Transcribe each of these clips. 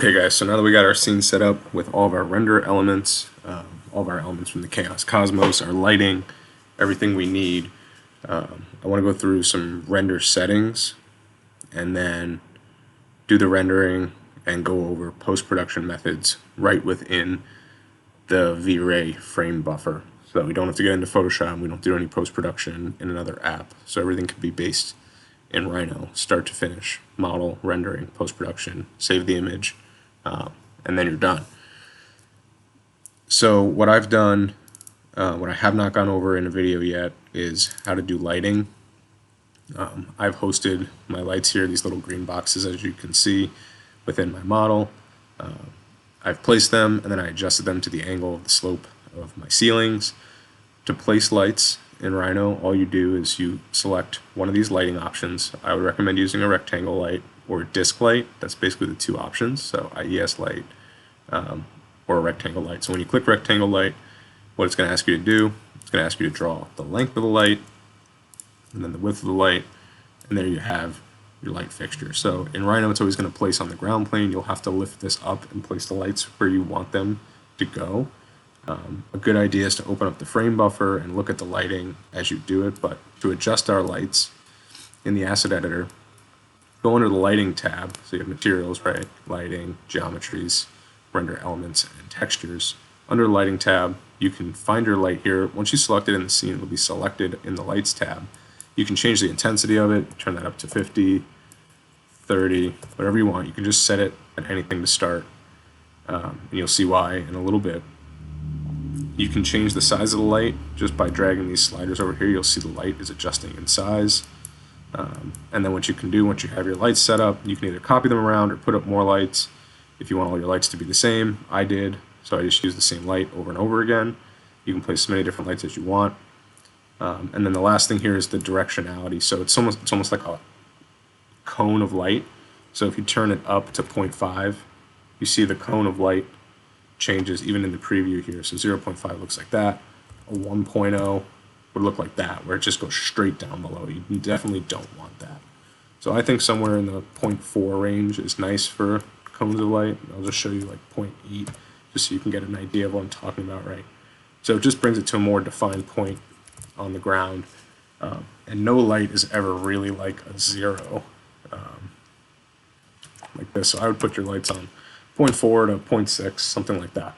Okay guys, so now that we got our scene set up with all of our render elements, all of our elements from the Chaos Cosmos, our lighting, everything we need, I want to go through some render settings and then do the rendering and go over post-production methods right within the V-Ray frame buffer, so that we don't have to get into Photoshop and we don't do any post-production in another app. So everything can be based in Rhino, start to finish, model, rendering, post-production, save the image, and then you're done. So what I've done, what I have not gone over in a video yet, is how to do lighting. I've hosted my lights here, these little green boxes as you can see within my model. I've placed them and then I adjusted them to the angle of the slope of my ceilings. To place lights in Rhino, all you do is you select one of these lighting options. I would recommend using a rectangle light or a disc light. That's basically the two options, so IES light or a rectangle light. So when you click rectangle light, what it's going to ask you to do, it's going to ask you to draw the length of the light and then the width of the light, and there you have your light fixture. So in Rhino, it's always going to place on the ground plane. You'll have to lift this up and place the lights where you want them to go. A good idea is to open up the frame buffer and look at the lighting as you do it, but to adjust our lights in the asset editor, go under the lighting tab, so you have materials, right, lighting, geometries, render elements, and textures. Under the lighting tab, you can find your light here. Once you select it in the scene, it will be selected in the lights tab. You can change the intensity of it, turn that up to 50, 30, whatever you want. You can just set it at anything to start, and you'll see why in a little bit. You can change the size of the light just by dragging these sliders over here. You'll see the light is adjusting in size. And then what you can do once you have your lights set up, you can either copy them around or put up more lights if you want all your lights to be the same. I did, so I just used the same light over and over again. You can place as many different lights as you want. And then the last thing here is the directionality. So it's almost like a cone of light. So if you turn it up to 0.5, you see the cone of light changes even in the preview here. So 0.5 looks like that. A 1.0 would look like that, where it just goes straight down below. You definitely don't want that. So I think somewhere in the 0.4 range is nice for cones of light. I'll just show you like 0.8 just so you can get an idea of what I'm talking about, right? So it just brings it to a more defined point on the ground. And no light is ever really like a 0 like this. So I would put your lights on 0.4 to 0.6, something like that.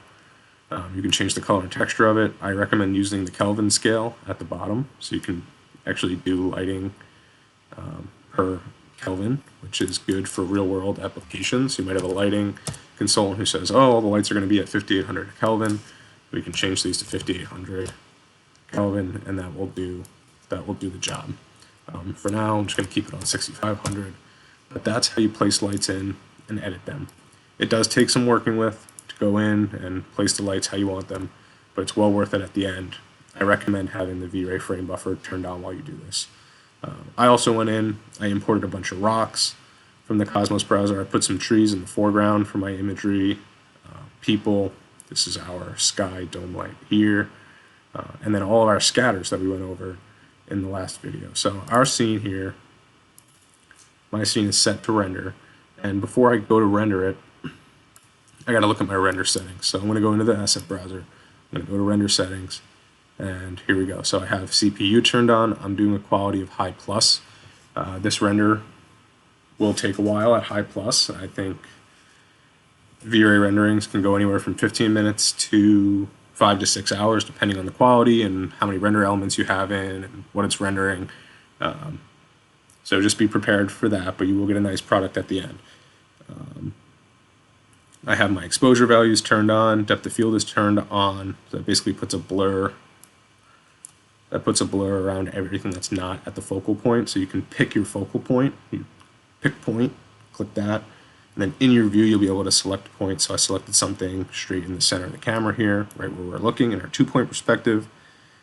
You can change the color and texture of it. I recommend using the Kelvin scale at the bottom, so you can actually do lighting per Kelvin, which is good for real-world applications. You might have a lighting consultant who says, oh, all the lights are going to be at 5800 Kelvin. We can change these to 5800 Kelvin, and that will do the job. For now, I'm just going to keep it on 6500, but that's how you place lights in and edit them. It does take some working with to go in and place the lights how you want them, but it's well worth it at the end. I recommend having the V-Ray frame buffer turned on while you do this. I also went in, I imported a bunch of rocks from the Cosmos browser. I put some trees in the foreground for my imagery, people. This is our sky dome light here, and then all of our scatters that we went over in the last video. So our scene here, my scene is set to render, and before I go to render it, I got to look at my render settings. So I'm going to go into the asset browser. I'm going to go to render settings, and here we go. So I have CPU turned on. I'm doing a quality of high plus. This render will take a while at high plus. I think V-Ray renderings can go anywhere from 15 minutes to 5 to 6 hours, depending on the quality and how many render elements you have in and what it's rendering. So just be prepared for that, but you will get a nice product at the end. I have my exposure values turned on, depth of field is turned on, so that basically puts a blur. That puts a blur around everything that's not at the focal point, so you can pick your focal point. You pick point, click that, and then in your view you'll be able to select a point. So I selected something straight in the center of the camera here, right where we're looking in our 2-point perspective.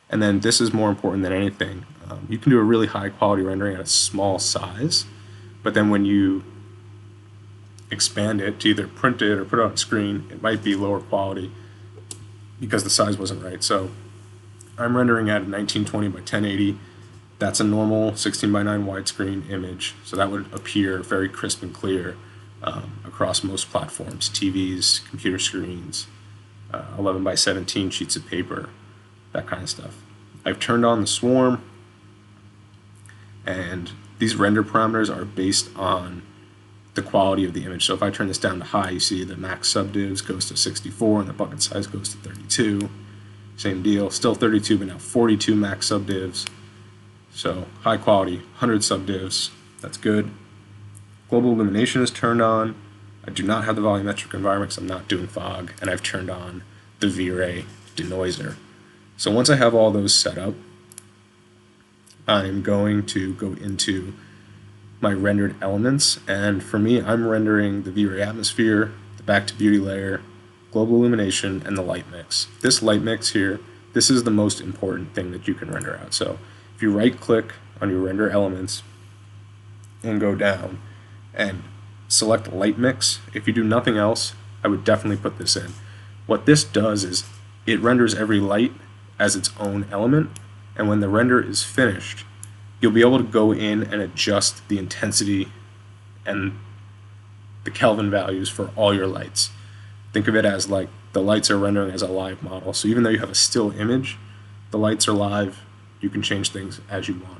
And then this is more important than anything. You can do a really high quality rendering at a small size, but then when you expand it to either print it or put it on screen, it might be lower quality because the size wasn't right. So I'm rendering at 1920 by 1080. That's a normal 16:9 widescreen image, so that would appear very crisp and clear. across most platforms, TVs, computer screens, 11 by 17 sheets of paper, that kind of stuff. I've turned on the swarm, and these render parameters are based on the quality of the image. So if I turn this down to high, you see the max subdivs goes to 64 and the bucket size goes to 32. Same deal, still 32, but now 42 max subdivs. So high quality, 100 subdivs, that's good. Global Illumination is turned on. I do not have the volumetric environment because I'm not doing fog, and I've turned on the V-Ray denoiser. So once I have all those set up, I'm going to go into my rendered elements, and for me, I'm rendering the V-Ray atmosphere, the BackToBeauty layer, Global Illumination, and the LightMix. This LightMix here, this is the most important thing that you can render out. So if you right-click on your render elements and go down and select LightMix, if you do nothing else, I would definitely put this in. What this does is it renders every light as its own element, and when the render is finished, you'll be able to go in and adjust the intensity and the Kelvin values for all your lights. Think of it as like the lights are rendering as a live model. So even though you have a still image, the lights are live. You can change things as you want.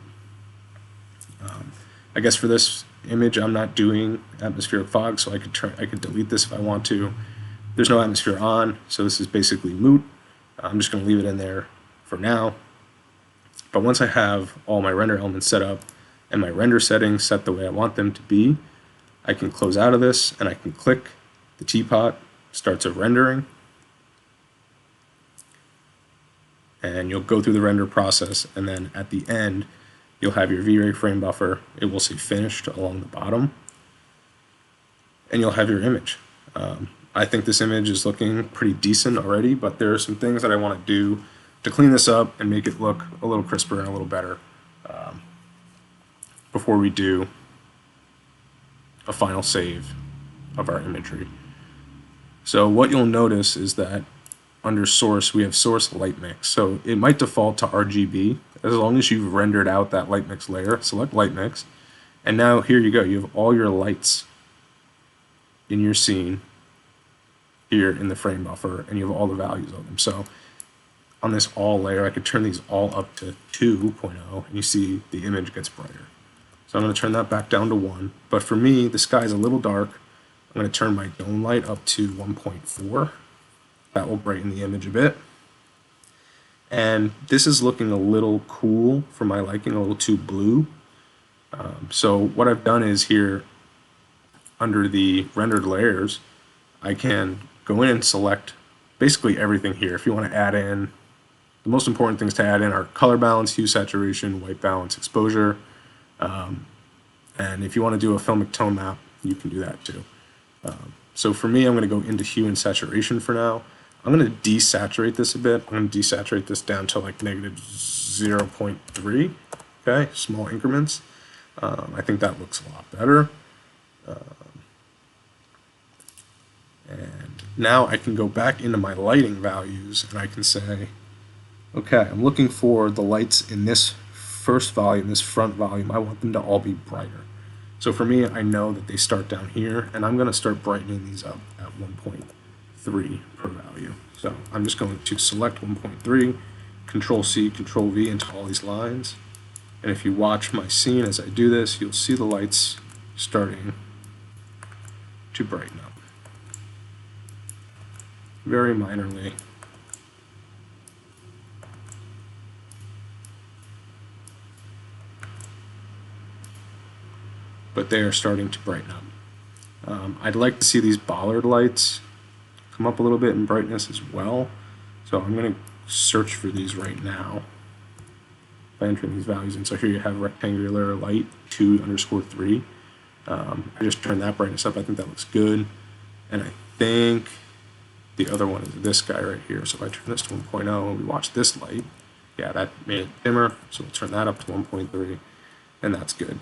I guess for this image, I'm not doing atmospheric fog, so I could delete this if I want to. There's no atmosphere on, so this is basically moot. I'm just going to leave it in there for now. But once I have all my render elements set up and my render settings set the way I want them to be, I can close out of this and I can click the teapot, starts a rendering, and you'll go through the render process, and then at the end you'll have your V-Ray frame buffer. It will say finished along the bottom, and you'll have your image. I think this image is looking pretty decent already, but there are some things that I want to do to clean this up and make it look a little crisper and a little better before we do a final save of our imagery. So what you'll notice is that under source we have source LightMix. So it might default to RGB as long as you've rendered out that LightMix layer. Select LightMix, and now here you go. You have all your lights in your scene here in the frame buffer, and you have all the values of them. So on this all layer, I could turn these all up to 2.0, and you see the image gets brighter. So I'm going to turn that back down to 1. But for me, the sky is a little dark. I'm going to turn my dome light up to 1.4. That will brighten the image a bit. And this is looking a little cool for my liking, a little too blue. So what I've done is here, under the rendered layers, I can go in and select basically everything here. If you want to add in, the most important things to add in are color balance, hue, saturation, white balance, exposure. And if you want to do a filmic tone map, you can do that too. So for me, I'm going to go into hue and saturation for now. I'm going to desaturate this a bit. I'm going to desaturate this down to like negative 0.3, okay, small increments. I think that looks a lot better. And now I can go back into my lighting values and I can say, okay, I'm looking for the lights in this first volume, this front volume. I want them to all be brighter. So for me, I know that they start down here, and I'm going to start brightening these up at 1.3 per value. So I'm just going to select 1.3, Control C, Control V into all these lines. And if you watch my scene as I do this, you'll see the lights starting to brighten up. Very minorly. But they are starting to brighten up. I'd like to see these bollard lights come up a little bit in brightness as well. So I'm going to search for these right now by entering these values. And so here you have rectangular light 2_3. I just turned that brightness up. I think that looks good. And I think the other one is this guy right here. So if I turn this to 1.0 and we watch this light, yeah, that made it dimmer. So we'll turn that up to 1.3, and that's good.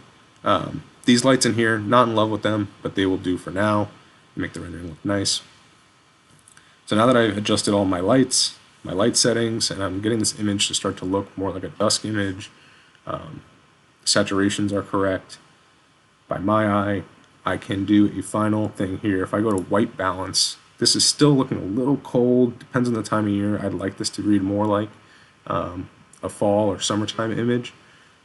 These lights in here, not in love with them, but they will do for now. Make the rendering look nice. So now that I've adjusted all my lights, my light settings, and I'm getting this image to start to look more like a dusk image, saturations are correct by my eye, I can do a final thing here. If I go to white balance, this is still looking a little cold. Depends on the time of year. I'd like this to read more like a fall or summertime image.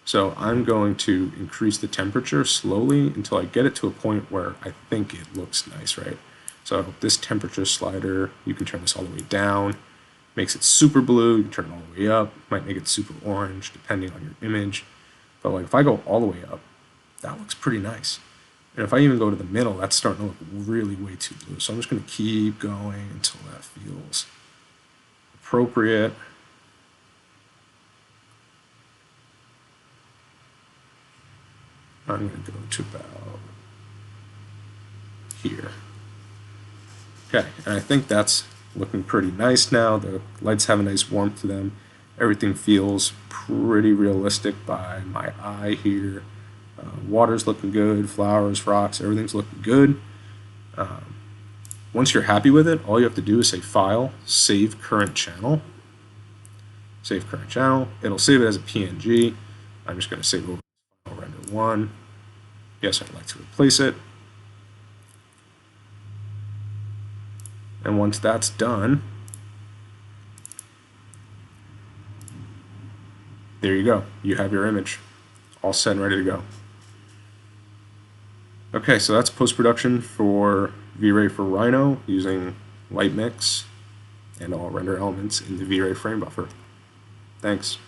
So I'm going to increase the temperature slowly until I get it to a point where I think it looks nice, right? So this temperature slider, you can turn this all the way down. Makes it super blue, you can turn it all the way up. Might make it super orange depending on your image. But like if I go all the way up, that looks pretty nice. And if I even go to the middle, that's starting to look really way too blue. So I'm just going to keep going until that feels appropriate. I'm going to go to about here. Okay, and I think that's looking pretty nice now. The lights have a nice warmth to them. Everything feels pretty realistic by my eye here. Water's looking good, flowers, rocks, everything's looking good. Once you're happy with it, all you have to do is say File, Save Current Channel. Save Current Channel. It'll save it as a PNG. I'm just going to save over render 1. Yes, I'd like to replace it. And once that's done, there you go. You have your image all set and ready to go. Okay, so that's post-production for V-Ray for Rhino using LightMix and all render elements in the V-Ray frame buffer. Thanks.